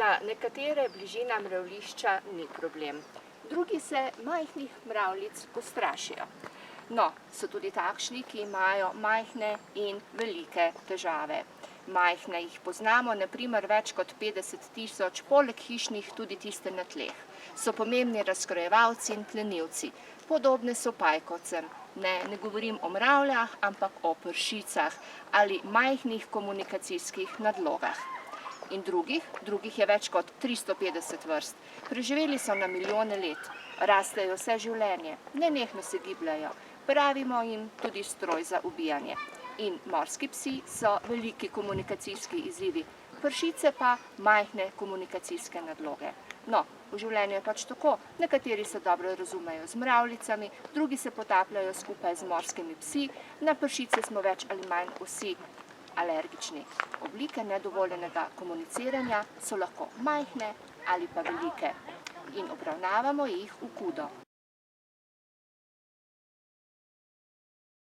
Za nekatere bližina mravljišča ni problem. Drugi se majhnih mravljic ustrašijo. No, so tudi takšni, ki imajo majhne in velike težave. Majhne jih poznamo, na primer več kot 50 000, poleg hišnih tudi tiste na tleh. So pomembni razkrojevalci in plenilci. Podobne so pajkovcem. Ne govorim o mravljah, ampak o pršicah ali majhnih komunikacijskih nadlogah. In drugih je več kot 350 vrst. Preživeli so na milijone let, rastejo vse življenje, nenehno se gibljajo, pravimo jim tudi stroj za ubijanje. In morski psi so veliki komunikacijski izzivi, pršice pa majhne komunikacijske nadloge. No, v življenju je pač tako, nekateri se dobro razumejo z mravljicami, drugi se potapljajo skupaj z morskimi psi, na pršice smo več ali manj vsi alergični. Oblike nedovoljenega komuniciranja so lahko majhne ali pa velike in obravnavamo jih v kudo.